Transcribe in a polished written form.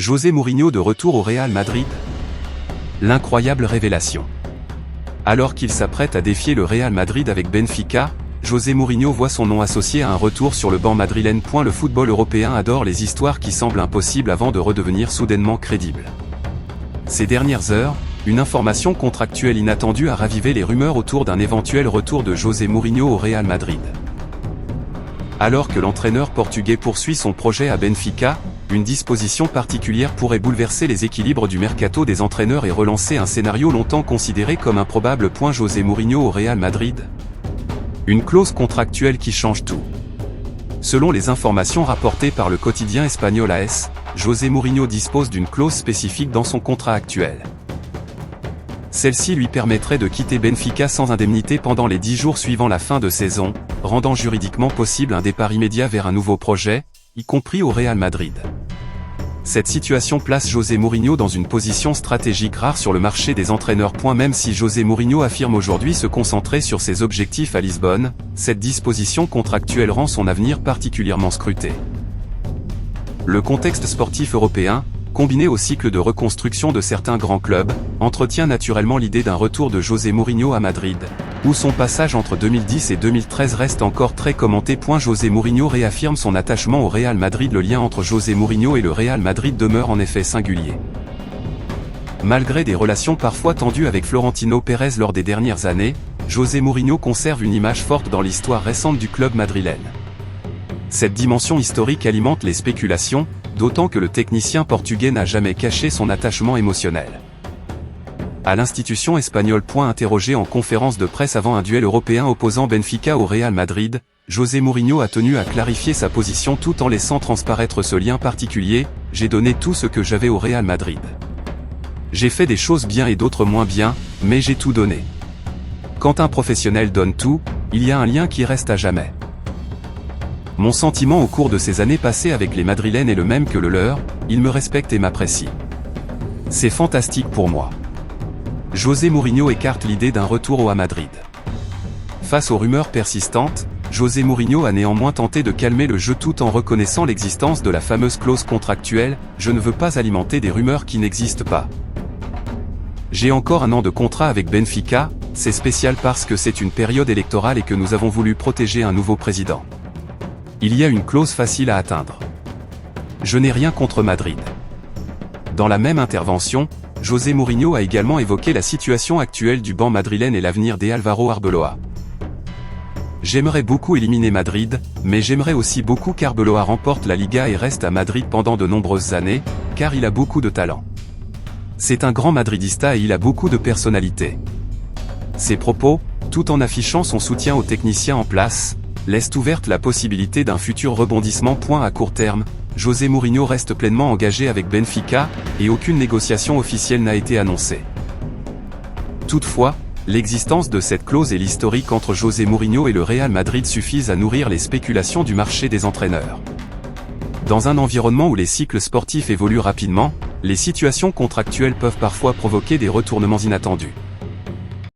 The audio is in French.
José Mourinho de retour au Real Madrid. L'incroyable révélation. Alors qu'il s'apprête à défier le Real Madrid avec Benfica, José Mourinho voit son nom associé à un retour sur le banc madrilène. Le football européen adore les histoires qui semblent impossibles avant de redevenir soudainement crédibles. Ces dernières heures, une information contractuelle inattendue a ravivé les rumeurs autour d'un éventuel retour de José Mourinho au Real Madrid. Alors que l'entraîneur portugais poursuit son projet à Benfica, une disposition particulière pourrait bouleverser les équilibres du mercato des entraîneurs et relancer un scénario longtemps considéré comme improbable. José Mourinho au Real Madrid. Une clause contractuelle qui change tout. Selon les informations rapportées par le quotidien espagnol AS, José Mourinho dispose d'une clause spécifique dans son contrat actuel. Celle-ci lui permettrait de quitter Benfica sans indemnité pendant les 10 jours suivant la fin de saison, rendant juridiquement possible un départ immédiat vers un nouveau projet, y compris au Real Madrid. Cette situation place José Mourinho dans une position stratégique rare sur le marché des entraîneurs. Même si José Mourinho affirme aujourd'hui se concentrer sur ses objectifs à Lisbonne, cette disposition contractuelle rend son avenir particulièrement scruté. Le contexte sportif européen, combiné au cycle de reconstruction de certains grands clubs, entretient naturellement l'idée d'un retour de José Mourinho à Madrid, où son passage entre 2010 et 2013 reste encore très commenté. José Mourinho réaffirme son attachement au Real Madrid. Le lien entre José Mourinho et le Real Madrid demeure en effet singulier. Malgré des relations parfois tendues avec Florentino Pérez lors des dernières années, José Mourinho conserve une image forte dans l'histoire récente du club madrilène. Cette dimension historique alimente les spéculations, d'autant que le technicien portugais n'a jamais caché son attachement émotionnel à l'institution espagnole. Interrogé en conférence de presse avant un duel européen opposant Benfica au Real Madrid, José Mourinho a tenu à clarifier sa position tout en laissant transparaître ce lien particulier. J'ai donné tout ce que j'avais au Real Madrid. J'ai fait des choses bien et d'autres moins bien, mais j'ai tout donné. Quand un professionnel donne tout, il y a un lien qui reste à jamais. Mon sentiment au cours de ces années passées avec les Madrilènes est le même que le leur, ils me respectent et m'apprécient. C'est fantastique pour moi. José Mourinho écarte l'idée d'un retour à Madrid. Face aux rumeurs persistantes, José Mourinho a néanmoins tenté de calmer le jeu tout en reconnaissant l'existence de la fameuse clause contractuelle « Je ne veux pas alimenter des rumeurs qui n'existent pas. J'ai encore un an de contrat avec Benfica, c'est spécial parce que c'est une période électorale et que nous avons voulu protéger un nouveau président. Il y a une clause facile à atteindre. Je n'ai rien contre Madrid. » Dans la même intervention, José Mourinho a également évoqué la situation actuelle du banc madrilène et l'avenir d'Álvaro Arbeloa. J'aimerais beaucoup éliminer Madrid, mais j'aimerais aussi beaucoup qu'Arbeloa remporte la Liga et reste à Madrid pendant de nombreuses années, car il a beaucoup de talent. C'est un grand madridista et il a beaucoup de personnalité. Ses propos, tout en affichant son soutien aux techniciens en place, laissent ouverte la possibilité d'un futur rebondissement. À court terme, José Mourinho reste pleinement engagé avec Benfica, et aucune négociation officielle n'a été annoncée. Toutefois, l'existence de cette clause et l'historique entre José Mourinho et le Real Madrid suffisent à nourrir les spéculations du marché des entraîneurs. Dans un environnement où les cycles sportifs évoluent rapidement, les situations contractuelles peuvent parfois provoquer des retournements inattendus.